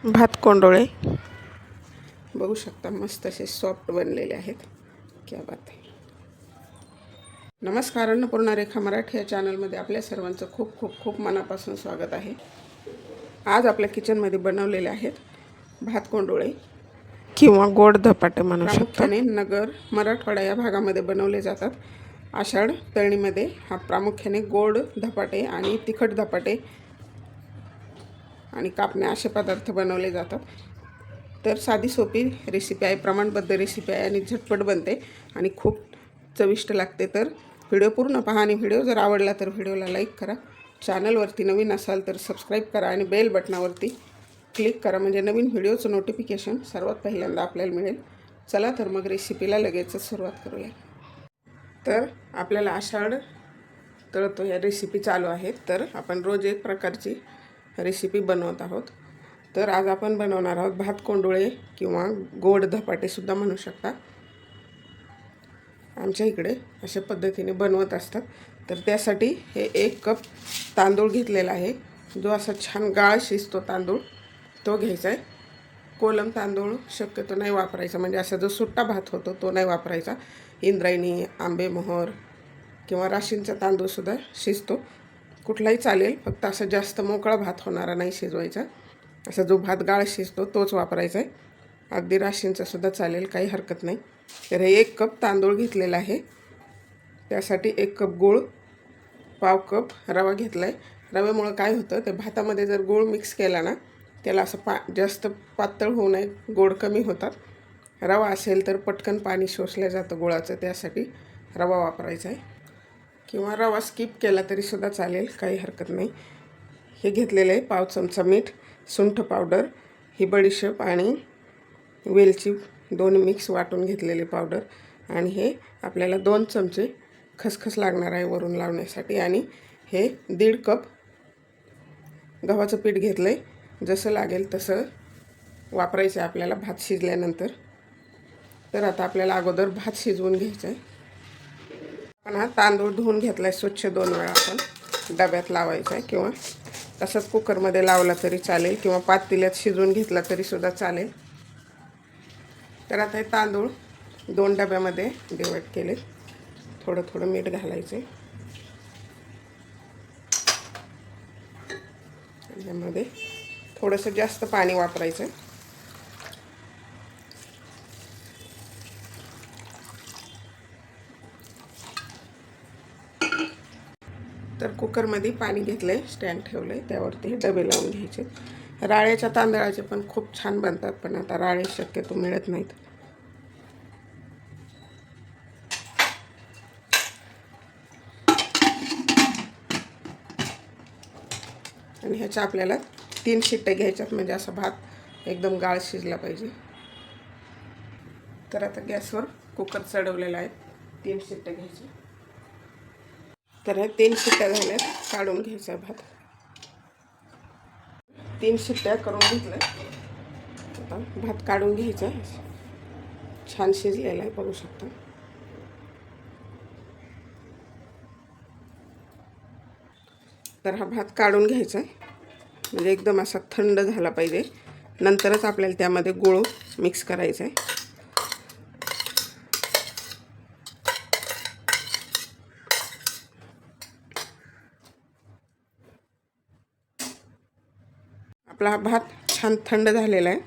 भात कोंडोळे बघू शकता, मस्त असे सॉफ्ट बनलेले आहेत. क्या बात आहे. नमस्कार, अन्नपूर्णा रेखा मराठी या चॅनलमध्ये आपल्या सर्वांचं खूप खूप खूप मनापासून स्वागत आहे. आज आपल्या किचनमध्ये बनवलेले आहेत भात कोंडोळे किंवा गोड धपाटे म्हणू शकतो. प्रामुख्याने नगर, मराठवाडा या भागामध्ये बनवले जातात. आषाढ तळणीमध्ये हा प्रामुख्याने गोड धपाटे आणि तिखट धपाटे आणि कापण्या असे पदार्थ बनवले जातात. तर साधी सोपी रेसिपी आहे, प्रमाणबद्ध रेसिपी आहे आणि झटपट बनते आणि खूप चविष्ट लागते. तर व्हिडिओ पूर्ण पहा आणि व्हिडिओ जर आवडला तर व्हिडिओला लाईक करा. चॅनलवरती नवीन असाल तर सबस्क्राईब करा आणि बेल बटनावरती क्लिक करा, म्हणजे नवीन व्हिडिओचं नोटिफिकेशन सर्वात पहिल्यांदा आपल्याला मिळेल. चला तर मग रेसिपीला लगेचच सुरुवात करूया. तर आपल्याला आषाढ तळतो या रेसिपी चालू आहेत, तर आपण रोज एक प्रकारची रेसिपी बनवत आहोत. तर आज आपण बनवणार आहोत भात कोंडोळे किंवा गोड धपाटेसुद्धा म्हणू शकता. आमच्या इकडे अशा पद्धतीने बनवत असतात. तर त्यासाठी हे 1 कप तांदूळ घेतलेला आहे, जो असा छान गाळ शिजतो तांदूळ तो घ्यायचा आहे. कोलम तांदूळ शक्यतो नाही वापरायचा, म्हणजे असा जो सुट्टा भात होतो तो नाही वापरायचा. इंद्रायणी, आंबेमोहर किंवा राशींचा तांदूळसुद्धा शिजतो, कुठलाही चालेल, फक्त असं जास्त मोकळा भात होणारा नाही शिजवायचा. असा जो भात गाळ शिजतो तोच वापरायचा आहे. अगदी राशींचासुद्धा चालेल, काही हरकत नाही. तर हे 1 कप तांदूळ घेतलेला आहे. त्यासाठी 1 कप गूळ, पाव कप रवा घेतला आहे. रव्यामुळं काय होतं, ते भातामध्ये जर गूळ मिक्स केला ना, त्याला असं जास्त पातळ होऊ नये, गोड कमी होतात. रवा असेल तर पटकन पाणी शोषलं जातं गुळाचं, त्यासाठी रवा वापरायचा आहे. किंवा रवा स्किप केला तरीसुद्धा चालेल, काही हरकत नाही. हे घेतलेलं आहे पाव चमचा मीठ, सुंठ पावडर, ही बडीशेप आणि वेलची 2 मिक्स वाटून घेतलेले पावडर, आणि हे आपल्याला 2 चमचे खसखस लागणार आहे वरून लावण्यासाठी. आणि हे 1.5 कप गव्हाचं पीठ घेतलं आहे. जसं लागेल तसं वापरायचं आहे आपल्याला भात शिजल्यानंतर. तर आता आपल्याला अगोदर भात शिजवून घ्यायचं आहे. पण हा तांदूळ धुवून घेतला आहे स्वच्छ 2 वेळा. आपण डब्यात लावायचा आहे किंवा तसंच कुकरमध्ये लावला तरी चालेल किंवा पातेल्यात शिजवून घेतला तरीसुद्धा चालेल. तर आता हे तांदूळ 2 डब्यामध्ये डिवाईड केले. थोडं थोडं मीठ घालायचं आहे. यामध्ये थोडंसं जास्त पाणी वापरायचं आहे. तर कुकरमध्ये पाणी घेतलं आहे, स्टँड ठेवलं आहे, त्यावरती डबे लावून घ्यायचे. राळ्याच्या तांदळाचे पण खूप छान बनतात, पण आता राळे शक्यतो मिळत नाहीत. आणि ह्याच्या आपल्याला 3 शिट्ट्या घ्यायच्यात, म्हणजे असा भात एकदम गाळ शिजला पाहिजे. तर आता गॅसवर कुकर चढवलेला आहे, 3 शिट्ट्या घ्यायच्या. तर हे 3 शिट्ट्या झाल्यात, काढून घ्यायचा भात. 3 शिट्ट्या करून घेतल्या. आता भात काढून घ्यायचा. छान शिजलेला आहे, बघू शकता. तर हा भात काढून घ्यायचा आहे, म्हणजे एकदम असा थंड झाला पाहिजे. नंतरच आपल्याला त्यामध्ये गूळ मिक्स करायचा आहे. आपला हा भात छान थंड झालेला आहे.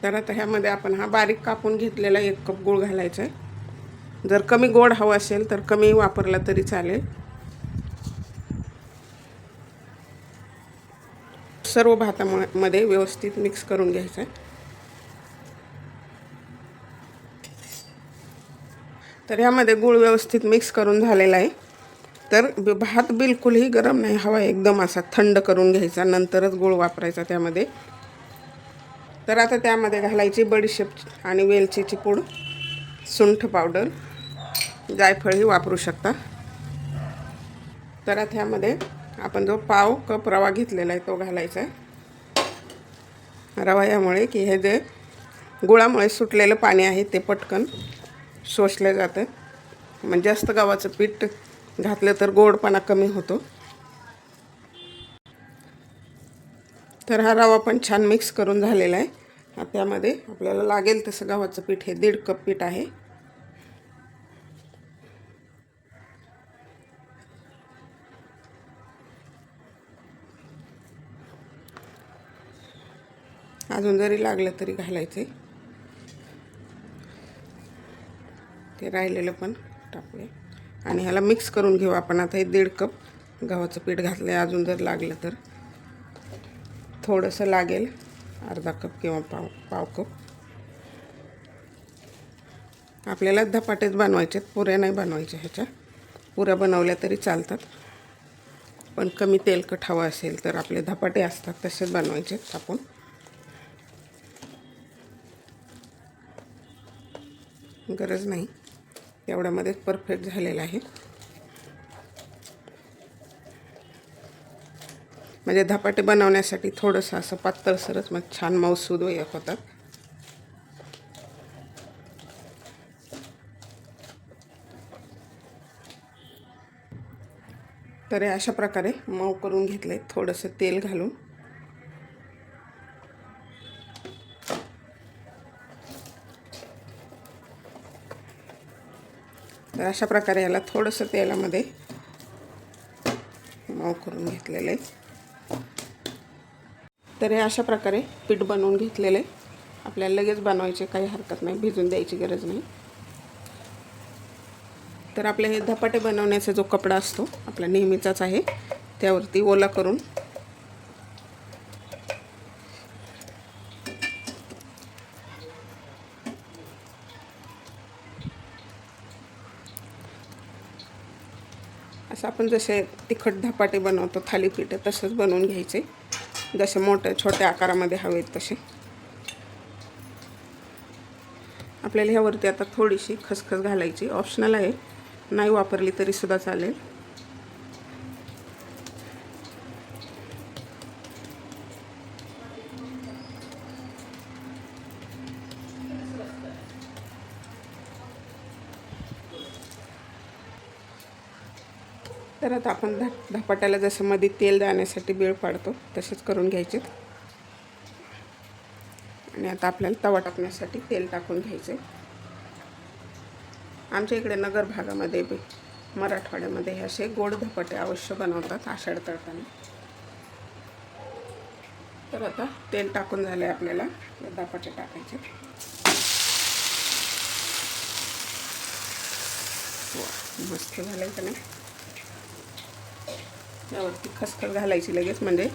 तर आता ह्यामध्ये आपण हा बारीक कापून घेतलेला 1 कप गूळ घालायचा आहे. जर कमी गोड हवं असेल तर कमी वापरला तरी चालेल. सर्व भातामध्ये व्यवस्थित मिक्स करून घ्यायचं आहे. तर ह्यामध्ये गूळ व्यवस्थित मिक्स करून झालेला आहे. तर भात बिलकुलही गरम नाही हवा, एकदम असा थंड करून घ्यायचा, नंतरच गूळ वापरायचा त्यामध्ये. तर आता त्यामध्ये घालायची बडीशेप आणि वेलचीची पूड, सुंठ पावडर, जायफळही वापरू शकता. तर आता ह्यामध्ये आपण जो पाव कप रवा घेतलेला आहे तो घालायचा आहे. रवा यामुळे की हे जे गुळामुळे सुटलेलं पाणी आहे ते पटकन शोषलं जातं. म्हणजे जास्त गव्हाचं पीठ घातलं तर गोडपणा कमी होतो. तर हा रवा पण छान मिक्स करून झालेला आहे. आता त्यामध्ये आपल्याला लागेल तसं गव्हाचं पीठ, हे 1.5 कप पीठ आहे. अजून जरी लागलं तरी घालायचं. ते राहिलेलं पण टाकूया आणि ह्याला मिक्स करून घेऊ आपण. आता हे 1.5 कप गव्हाचं पीठ घातलं आहे. अजून जर लागलं तर थोडंसं लागेल, अर्धा कप किंवा पाव कप. आपल्याला धपाटेच बनवायचे, पुऱ्या नाही बनवायच्या. ह्याच्या पुऱ्या बनवल्या तरी चालतात, पण कमी तेलकट हवं असेल तर आपले धपाटे असतात तसेच बनवायचे आपण. गरज नाही, एवढ्यामध्ये परफेक्ट झालेलं आहे. म्हणजे धपाटे बनवण्यासाठी थोडंसं असं पातळसरच मग छान मऊसूद होतात. तर अशा प्रकारे मऊ करून घेतले, थोडंसं तेल घालून. तर अशा प्रकारे याला थोडंसं तेलामध्ये मऊ करून घेतलेलं आहे. तर हे अशा प्रकारे पीठ बनवून घेतलेलं आहे. आपल्याला लगेच बनवायचे, काही हरकत नाही, भिजून द्यायची गरज नाही. तर आपले हे धपाटे बनवण्याचा जो कपडा असतो आपला नेहमीचाच आहे, त्यावरती ओला करून असं आपण जसे तिखट धपाटे बनवतो थालीपीठ तसंच बनवून घ्यायचे, जसे मोठ्या छोट्या आकारामध्ये हवेत तसे. आपल्याला ह्यावरती आता थोडीशी खसखस घालायची, ऑप्शनल आहे, नाही वापरली तरी सुद्धा चालेल. तर आता आपण धपाट्याला जसं मध्ये तेल जाण्यासाठी वेळ पाडतो तसेच करून घ्यायचे. आणि आता आपल्याला तवा टाकण्यासाठी तेल टाकून घ्यायचे. आमच्या इकडे नगर भागामध्ये मराठवाड्यामध्ये हे असे गोड धपाटे अवश्य बनवतात आषाढ तळताना. तर आता तेल टाकून झाले, आपल्याला धपाटे टाकायचे. मस्त झालं का नाही. यावरती खसखस घालायची लगेच, म्हणजे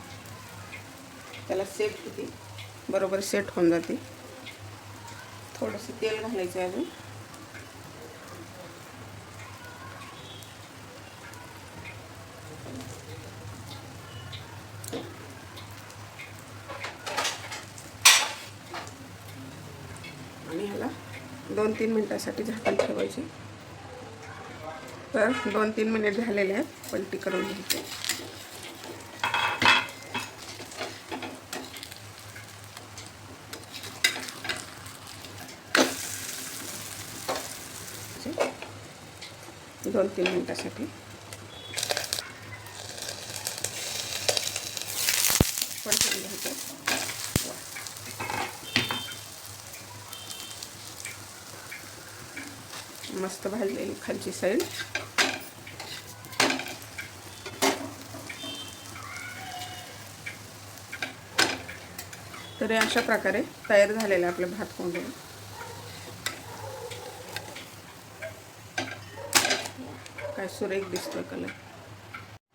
त्याला सेट होती, बरोबर सेट होऊन जाते. थोडंसं तेल घालायचं अजून. आणि ह्याला 2-3 मिनिटासाठी झाकण ठेवायचे. तर 2-3 मिनिट झालेले आहेत, पलटी करून घ्यायची. दोन 3 मिनिटासाठी परतून घ्यायचं. मस्त भाजलेली खालची साईड. तर अशा प्रकारे तयार झालेला आपलं भात कोंडून. काय सुरेख दिसतोय कलर.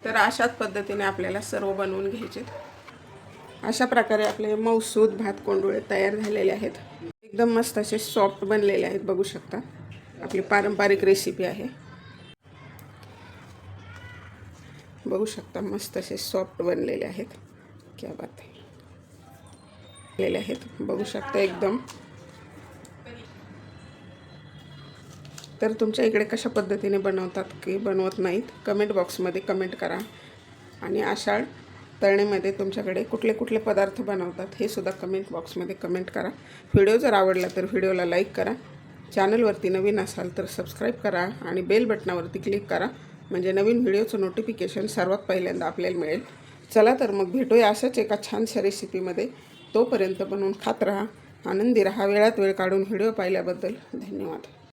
तर अशाच पद्धतीने आपल्याला सर्व बनवून घ्यायचे. अशा प्रकारे आपले मऊसूद भात कोंडुळे तयार झालेले आहेत. एकदम मस्त असे सॉफ्ट बनलेले आहेत, बघू शकता. आपली पारंपरिक रेसिपी आहे, बघू शकता. मस्त असे सॉफ्ट बनलेले आहेत. क्या बात आहे. आहेत, बघू शकता एकदम. तर तुमच्या इकडे कशा पद्धतीने बनवतात की बनवत नाहीत, कमेंट बॉक्समध्ये कमेंट करा. आणि आषाढ तळणीमध्ये तुमच्याकडे कुठले कुठले पदार्थ बनवतात हे सुद्धा कमेंट बॉक्समध्ये कमेंट करा. व्हिडिओ जर आवडला तर व्हिडिओला लाईक करा. चॅनलवरती नवीन असाल तर सबस्क्राईब करा आणि बेल बटनावरती क्लिक करा, म्हणजे नवीन व्हिडिओचं नोटिफिकेशन सर्वात पहिल्यांदा आपल्याला मिळेल. चला तर मग भेटूया अशाच एका छानशा रेसिपीमध्ये. तोपर्यंत बनवून खात राहा, आनंदी राहा. वेळात वेळ काढून व्हिडिओ पाहिल्याबद्दल धन्यवाद.